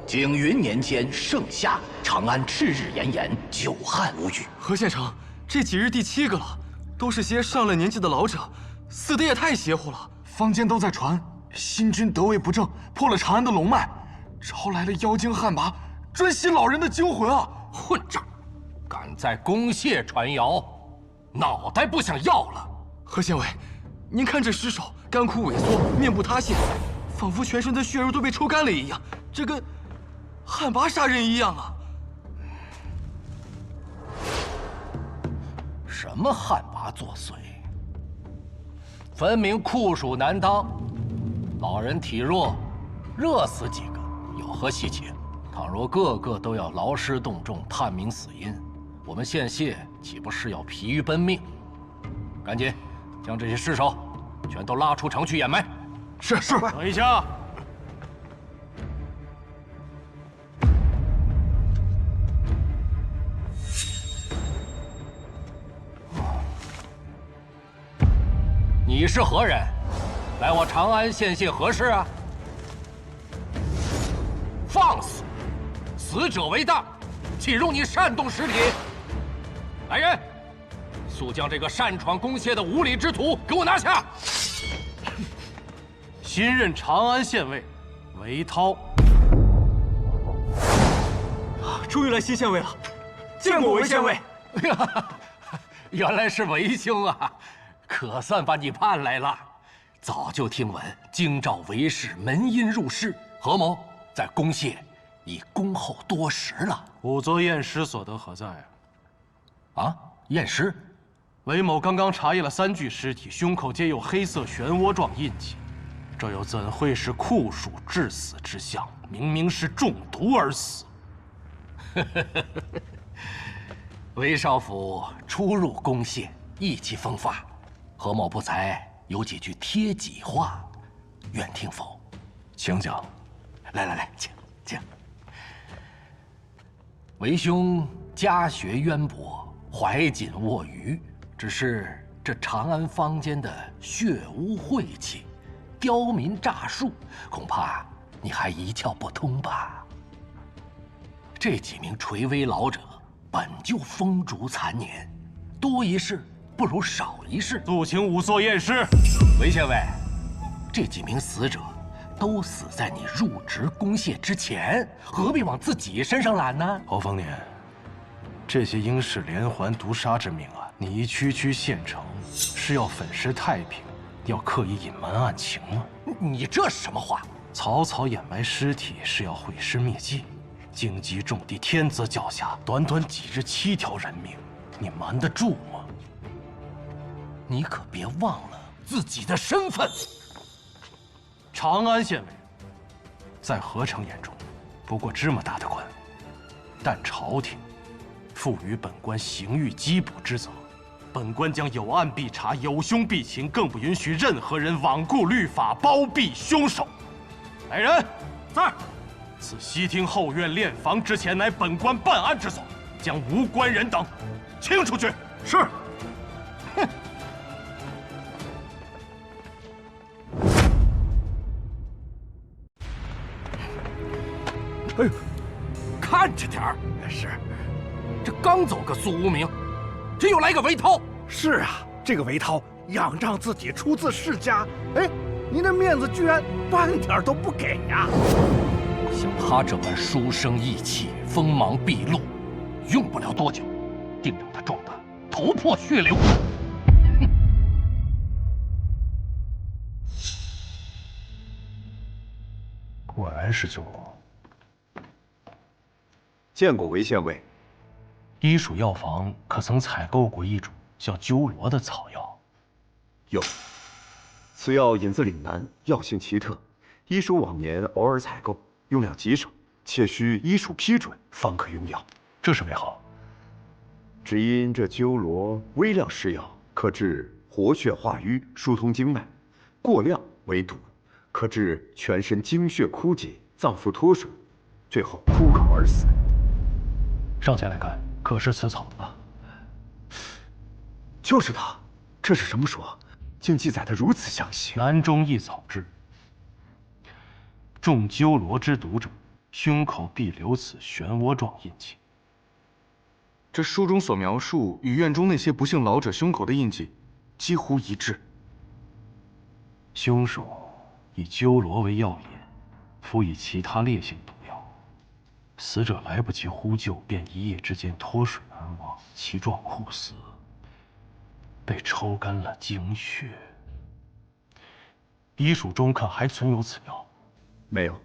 景云年间盛夏，长安赤日炎炎，久旱无雨。何县城，这几日第7个了，都是些上了年纪的老者，死的也太邪乎了。坊间都在传，新君得位不正，破了长安的龙脉，招来了妖精旱魃，专吸老人的精魂啊！混账！敢在宫榭传谣，脑袋不想要了！何县尉，您看这尸首干枯萎缩，面部塌陷，仿佛全身的血肉都被抽干了一样，这跟旱魃杀人一样啊！什么旱魃作祟？分明酷暑难当，老人体弱，热死几个有何稀奇？倘若个个都要劳师动众探明死因，我们县械岂不是要疲于奔命？赶紧将这些尸首全都拉出城去掩埋。是。等一下。你是何人？来我长安县械何事啊？放肆！死者为大，岂容你擅动尸体？来人，速将这个擅闯宫榭的无礼之徒给我拿下！新任长安县尉韦涛。终于来新县尉了，见过韦县尉。原来是韦兄啊，可算把你盼来了。早就听闻京兆韦氏门姻入室，何某在宫榭已恭候多时了。仵作验尸所得何在啊？啊，验尸？韦某刚刚查验了3具尸体，胸口皆有黑色漩涡状印记，这又怎会是酷暑致死之象？明明是中毒而死。韦少府初入宫榭，意气风发，何某不才有几句贴己话，愿听否？请讲。来，请。韦兄家学渊博，怀瑾握愚，只是这长安坊间的血污晦气、刁民诈术，恐怕你还一窍不通吧？这几名垂危老者本就风烛残年，多一事不如少一事。速请仵作验尸。韦县尉，这几名死者都死在你入职宫榭之前，何必往自己身上揽呢？侯丰年，这些应是连环毒杀之命案，你一区区县城，是要粉饰太平，要刻意隐瞒案情吗？你这是什么话？草草掩埋尸体是要毁尸灭迹，荆棘种地，天子脚下，短短几日7条人命，你瞒得住吗？你可别忘了自己的身份。长安县尉，在何城眼中，不过芝麻大的官，但朝廷赋予本官刑狱缉捕之责，本官将有案必查，有凶必擒，更不允许任何人罔顾律法，包庇凶手。来人，在！此西厅后院殓房之前，乃本官办案之所，将无关人等清出去。是。哼。哎呦，看着点儿！是，这刚走个苏无名，这又来个韦涛。是啊，这个韦涛仰仗自己出自世家，哎，您的面子居然半点都不给呀！像他这般书生意气、锋芒毕露，用不了多久，定让他撞得头破血流。果然是酒楼。见过韦县尉。医署药房可曾采购过一种叫鸠罗的草药？有。此药引自岭南，药性奇特，医署往年偶尔采购，用量极少，切需医署批准方可用药。这是为何？只因这鸠罗微量施药，可治活血化瘀、疏通经脉；过量为毒，可致全身精血枯竭、脏腑脱水，最后枯槁而死。上前来看，可是此草啊？就是它。这是什么书？竟记载得如此详细。南中一草志。中鸠罗之毒者，胸口必留此漩涡状印记。这书中所描述与院中那些不幸老者胸口的印记几乎一致。凶手以鸠罗为药引，辅以其他烈性毒药，死者来不及呼救，便一夜之间脱水而亡，其状酷似被抽干了精血。医署中可还存有此药？没有，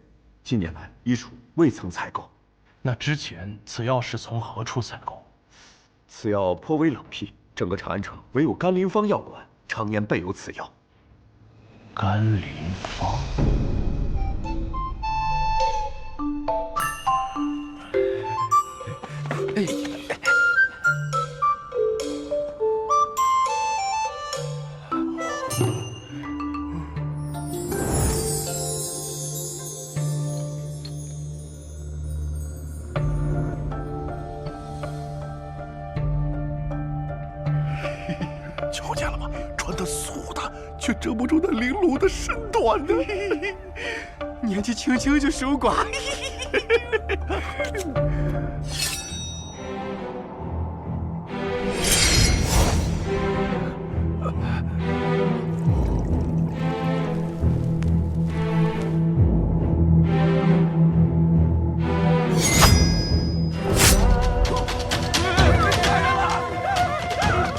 近年来医署未曾采购。那之前此药是从何处采购？此药颇为冷僻，整个长安城唯有甘霖坊药馆常年备有此药。甘霖坊。瞧见了吗？穿的素的，却遮不住那玲珑的身段呢。年纪轻轻就守寡。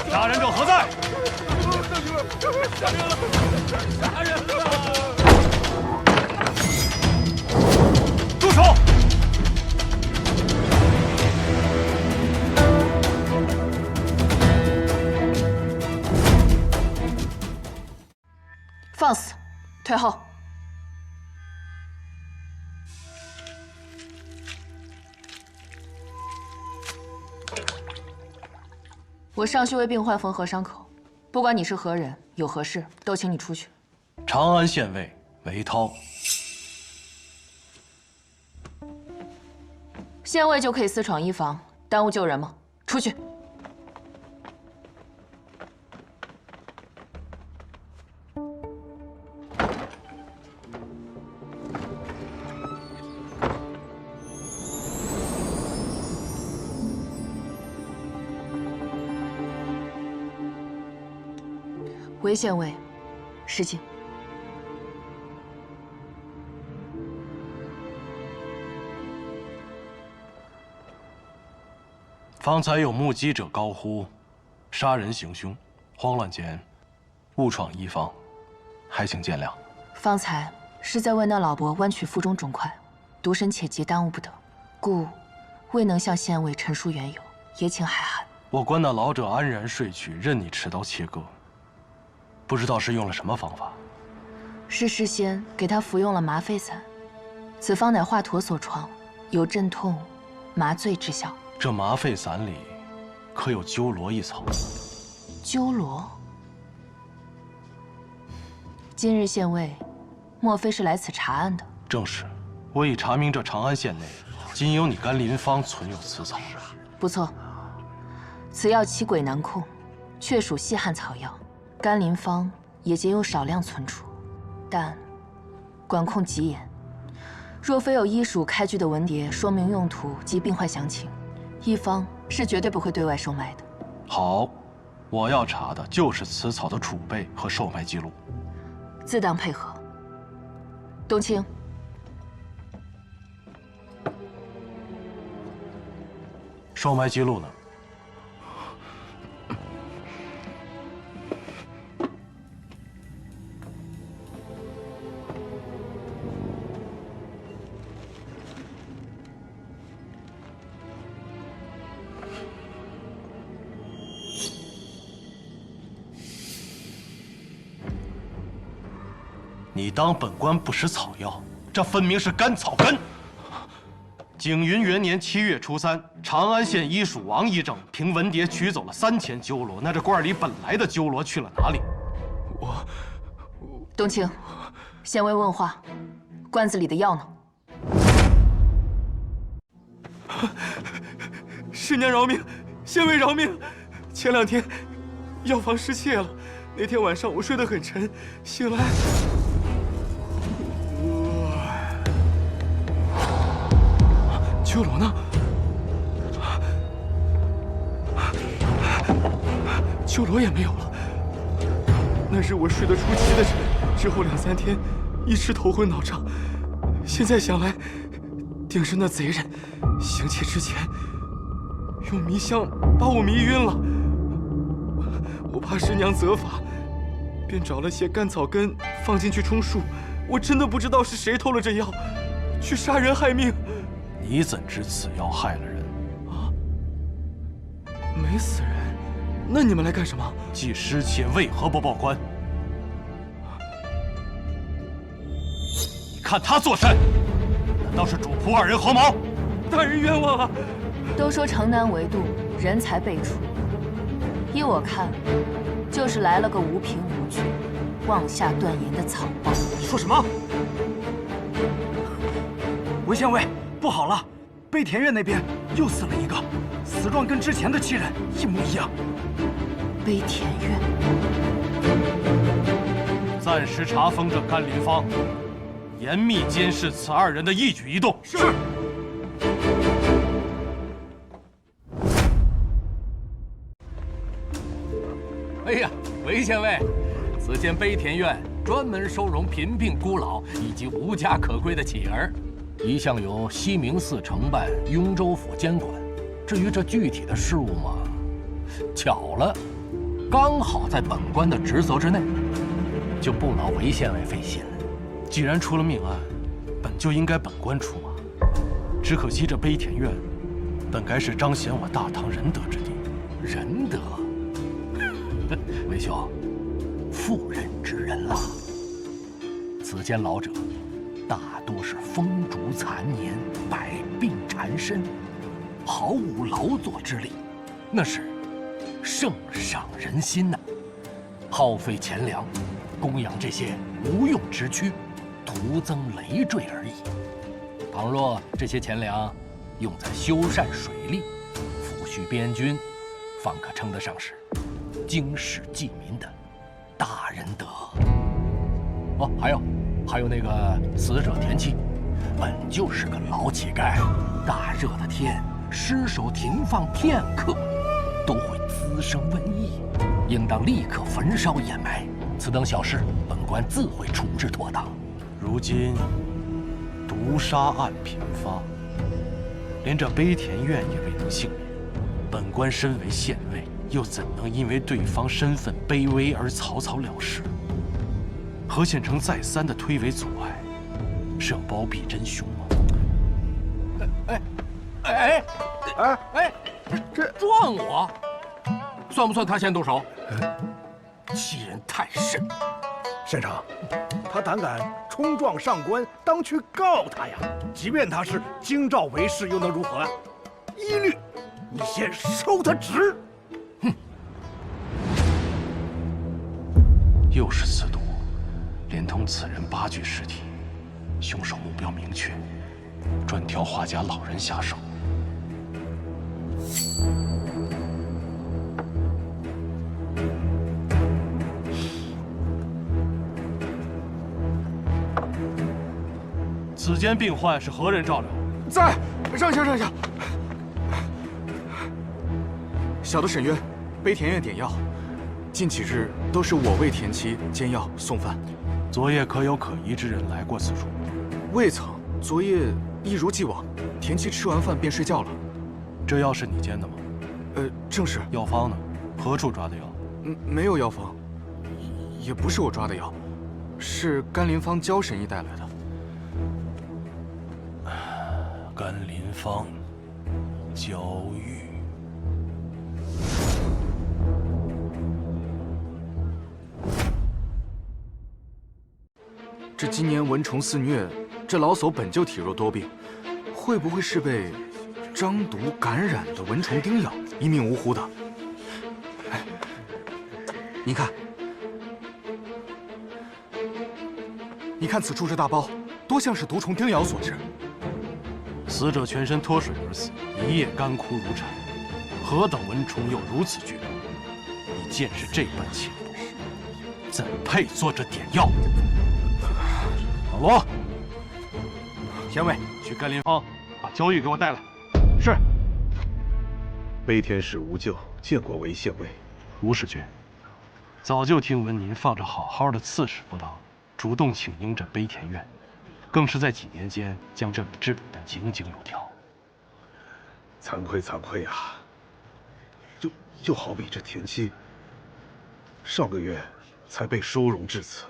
杀人者何在？住手！放肆！退后！我上去为病患缝合伤口，不管你是何人，有何事，都请你出去。长安县尉韦涛。县尉就可以私闯医房，耽误救人吗？出去！韦县尉，失敬。方才有目击者高呼“杀人行凶”，慌乱间误闯医房，还请见谅。方才是在为那老伯弯取腹中肿块，独身且急，耽误不得，故未能向县尉陈述缘由，也请海涵。我观那老者安然睡去，任你持刀切割，不知道是用了什么方法。是事先给他服用了麻沸散，此方乃华佗所创，有镇痛、麻醉之效。这麻沸散里可有鸠罗一草？鸠罗？今日县尉，莫非是来此查案的？正是，我已查明这长安县内仅有你甘霖坊存有此草。不错，此药其鬼难控，确属细汗草药。甘霖坊也仅有少量存储，但管控极严。若非有医署开具的文牒说明用途及病患详情，医方是绝对不会对外售卖的。好，我要查的就是此草的储备和售卖记录。自当配合。冬青，售卖记录呢？你当本官不识草药？这分明是甘草根。景云元年7月初3，长安县医署王医正凭文牒取走了3000鸠罗。那这罐里本来的鸠罗去了哪里？冬青，县尉问话，罐子里的药呢？师娘饶命，县尉饶命！前2天药房失窃了，那天晚上我睡得很沉，醒来。鸠罗呢？鸠罗也没有了。那日我睡得出奇的沉，之后2、3天一直头昏脑胀。现在想来，定是那贼人行窃之前用迷香把我迷晕了。我怕师娘责罚，便找了些干草根放进去充数。我真的不知道是谁偷了这药，去杀人害命。你怎知此药害了人？啊，没死人，那你们来干什么？既失窃，为何不报官？你看他作甚？难道是主仆2人合谋？大人冤枉啊！都说城南为度，人才辈出。依我看，就是来了个无凭无据、妄下断言的草包。说什么？韦县尉，不好了！悲田院那边又死了一个，死状跟之前的7人一模一样。悲田院，暂时查封这甘林芳，严密监视此2人的一举一动。是。哎呀，韦县尉，此间悲田院专门收容贫病孤老以及无家可归的乞儿，一向由西明寺承办，雍州府监管。至于这具体的事务嘛，巧了，刚好在本官的职责之内，就不劳韦县尉费心了。既然出了命案，本就应该本官出马。只可惜这悲田院，本该是彰显我大唐仁德之地。仁德，韦兄，妇人之仁了。此间老者，大多是风烛残年，百病缠身，毫无劳作之力，那是圣赏人心呐！耗费钱粮，供养这些无用之躯，徒增累赘而已。倘若这些钱粮用在修缮水利、抚恤边军，方可称得上是经世济民的大仁德。哦，还有那个死者田七，本就是个老乞丐，大热的天，尸首停放片刻，都会滋生瘟疫，应当立刻焚烧掩埋。此等小事，本官自会处置妥当。如今毒杀案频发，连这悲田院也未能幸免。本官身为县尉，又怎能因为对方身份卑微而草草了事？何县城再三的推诿阻碍，是要包庇真凶吗？这撞我，算不算他先动手？欺人太甚！县长，他胆敢冲撞上官，当去告他呀！即便他是京兆为士，又能如何啊？一律，你先收他职。哼！又是此毒，连同此人8具尸体，凶手目标明确，专挑华家老人下手。此间病患是何人照料？在，让下。小的沈渊，悲田院点药，近几日都是我为田七煎药送饭。昨夜可有可疑之人来过此处？未曾，昨夜一如既往，田七吃完饭便睡觉了。这药是你煎的吗？正是。药方呢？何处抓的药？没有药方，也不是我抓的药，是甘林芳焦神医带来的。甘林芳，焦玉。这今年蚊虫肆虐，这老叟本就体弱多病，会不会是被瘴毒感染的蚊虫叮咬，一命呜呼的？哎，您看，此处这大包，多像是毒虫叮咬所致。死者全身脱水而死，一夜干枯如柴，何等蚊虫又如此剧烈？你见识这般轻薄，怎配做这点药？老罗，县尉，去甘林芳把交玉给我带来。是。悲天使无咎，见过韦县尉。吴使君，早就听闻您放着好好的刺史不当，主动请缨这悲田院，更是在几年间将这里治理得井井有条。惭愧啊！就好比这田七，上个月才被收容至此，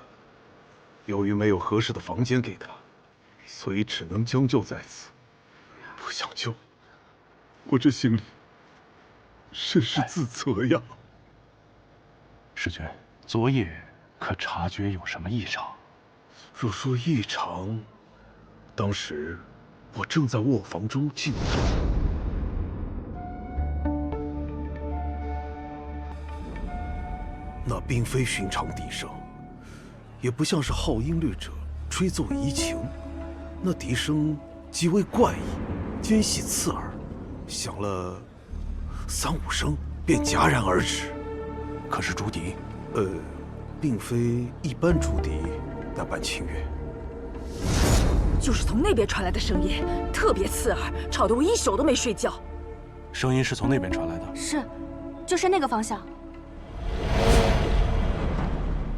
由于没有合适的房间给他，所以只能将就在此。不想救，我这心里甚是自责呀。使君，昨夜可察觉有什么异常？若说异常，当时我正在卧房中静坐。那并非寻常笛声，也不像是好音律者吹奏怡情。那笛声极为怪异，尖细刺耳，响了3、5声便戛然而止。可是竹笛，并非一般竹笛那般清越，就是从那边传来的声音，特别刺耳，吵得我一宿都没睡觉。声音是从那边传来的。是，就是那个方向。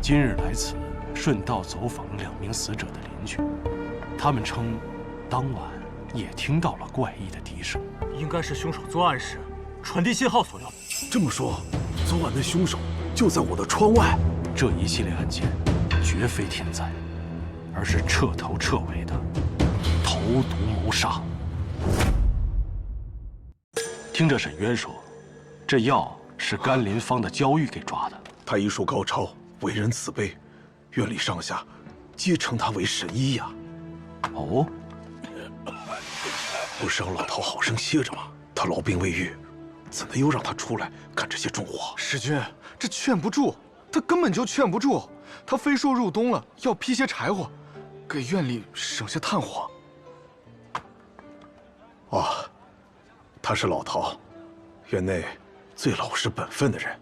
今日来此，顺道走访了2名死者的邻居，他们称，当晚也听到了怪异的笛声，应该是凶手作案时传递信号所用。这么说，昨晚的凶手就在我的窗外。这一系列案件绝非天灾，而是彻头彻尾的投毒谋杀。听着沈渊说，这药是甘霖坊的焦玉给抓的。他医术高超，为人慈悲，院里上下皆称他为神医呀。哦，不是让老陶好生歇着吗？他痨病未愈，怎能又让他出来干这些重活？使君，这劝不住，他根本就劝不住。他非说入冬了，要劈些柴火，给院里省下炭火。哦，他是老陶，院内最老实本分的人。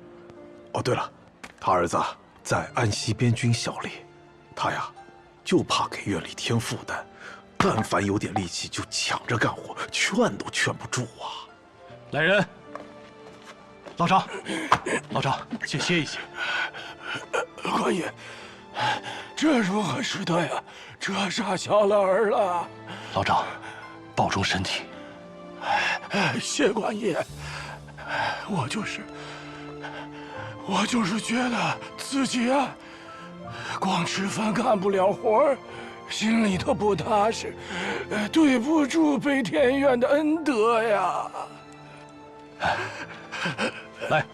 哦，对了，他儿子在安西边军效力，他呀就怕给院里添负担，但凡有点力气就抢着干活，劝都劝不住啊。来人，老张，老张，去歇一歇。官爷，这如何是得呀？这杀小了儿了。老张，保重身体。谢官爷，我就是觉得自己啊，光吃饭干不了活，心里头不踏实，对不住北田院的恩德呀。来，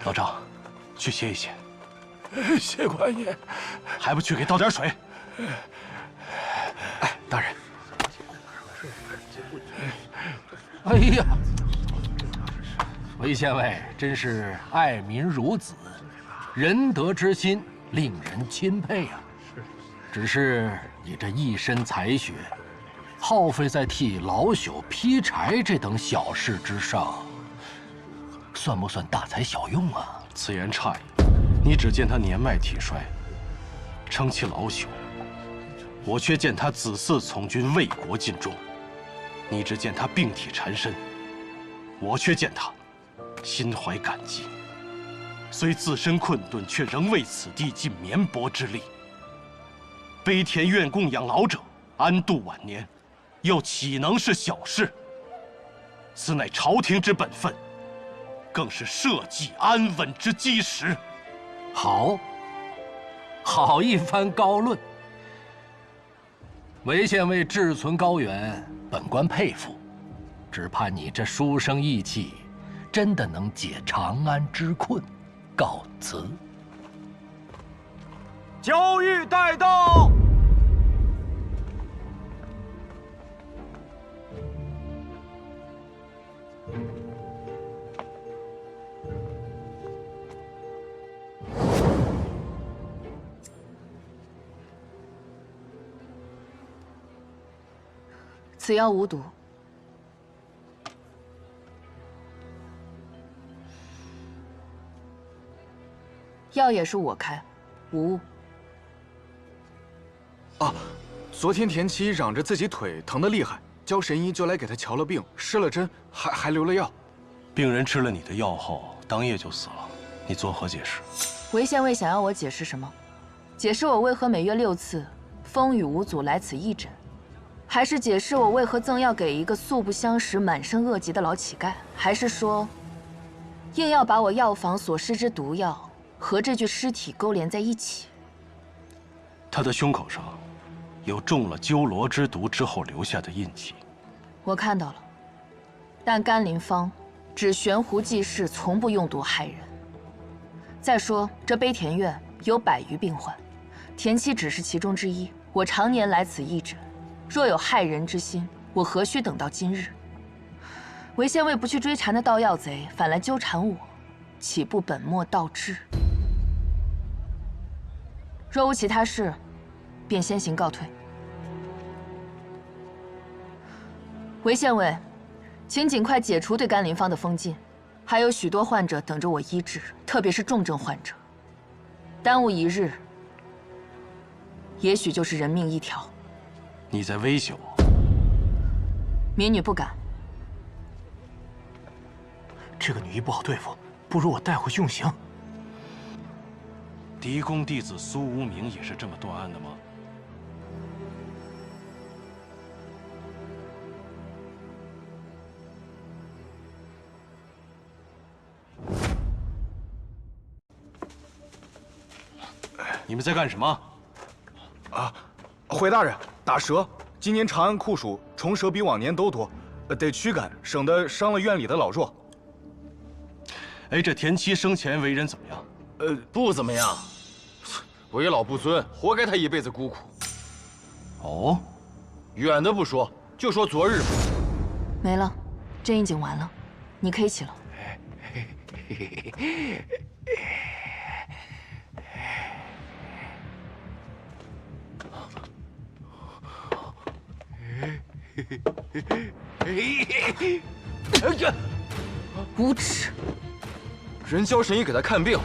老张，去歇一歇。谢官爷，还不去给倒点水？哎，大人。哎呀，韦县尉真是爱民如子，仁德之心令人钦佩啊！只是你这一身才学，耗费在替老朽劈柴这等小事之上，算不算大材小用啊？此言差矣，你只见他年迈体衰，称其老朽；我却见他子嗣从军，为国尽忠。你只见他病体缠身，我却见他心怀感激，虽自身困顿，却仍为此地尽绵薄之力。悲田院供养老者，安度晚年，又岂能是小事？此乃朝廷之本分，更是社稷安稳之基石。好一番高论。韦县尉志存高远，本官佩服，只怕你这书生意气，真的能解长安之困。告辞。焦玉带到。此药无毒，药也是我开，无误。啊，昨天田七嚷着自己腿疼得厉害，焦神医就来给他瞧了病，施了针，还留了药。病人吃了你的药后，当夜就死了，你作何解释？韦县尉想要我解释什么？解释我为何每月6次风雨无阻来此义诊，还是解释我为何赠药给一个素不相识、满身恶疾的老乞丐？还是说，硬要把我药房所施之毒药和这具尸体勾连在一起？他的胸口上有中了鸠罗之毒之后留下的印记，我看到了，但甘霖方只悬壶济世，从不用毒害人。再说这悲田院有100余病患，田七只是其中之一。我常年来此义诊，若有害人之心，我何须等到今日？韦县尉不去追查那盗药贼，反来纠缠我，岂不本末倒置？若无其他事，便先行告退。韦县尉，请尽快解除对甘霖方的封禁，还有许多患者等着我医治，特别是重症患者。耽误1日，也许就是人命一条。你在威胁我？民女不敢。这个女医不好对付，不如我带回去用刑。嫡公弟子苏无名也是这么断案的吗？你们在干什么？啊，回大人，打蛇。今年长安酷暑，虫蛇比往年都多，得驱赶，省得伤了院里的老弱。哎，这田七生前为人怎么样？不怎么样，为老不尊，活该他一辈子孤苦。哦，远的不说，就说昨日吧。没了，针已经完了，你可以起了。无耻！人焦神医给他看病，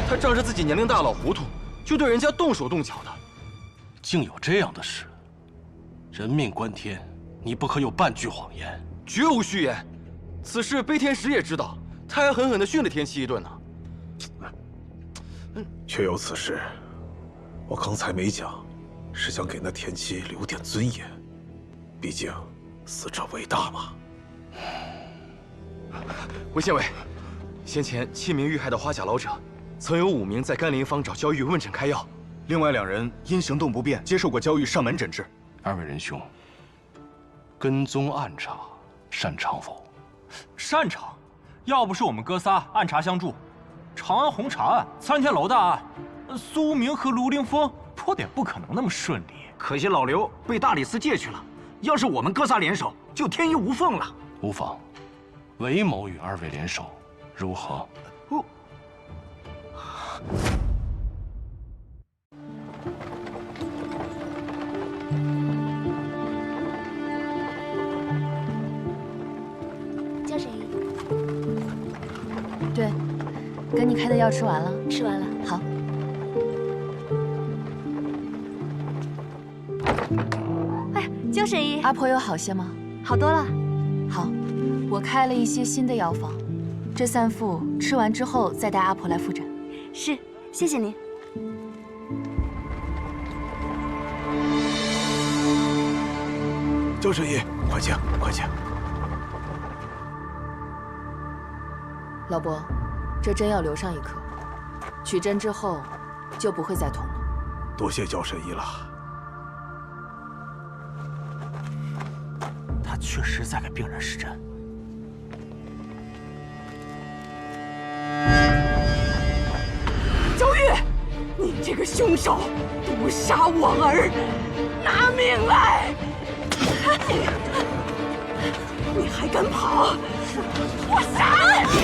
他仗着自己年龄大老糊涂，就对人家动手动脚的。竟有这样的事！人命关天，你不可有半句谎言。绝无虚言。此事悲天石也知道，他还狠狠地训了田七一顿呢。确有此事，我刚才没讲，是想给那田七留点尊严。毕竟，死者为大嘛。韦县尉，先前7名遇害的花甲老者，曾有5名在甘霖坊找焦玉问诊开药，另外2人因行动不便，接受过焦玉上门诊治。2位仁兄，跟踪暗查，擅长否？擅长，要不是我们哥仨暗查相助，长安红茶案、3天楼大案，苏无名和卢凌风颇得不可能那么顺利。可惜老刘被大理寺借去了，要是我们哥仨联手，就天衣无缝了。无妨，韦某与2位联手，如何？焦神医，对，给你开的药吃完了。吃完了。好。哎呀，焦神医，阿婆有好些吗？好多了。好，我开了一些新的药方，这3副吃完之后再带阿婆来复诊。是，谢谢您。焦神医，快请，快请。老伯，这针要留上1颗，取针之后就不会再痛了。多谢焦神医了。他确实在给病人施针。焦玉，你这个凶手，毒杀我儿，拿命来！你还敢跑？我杀了你！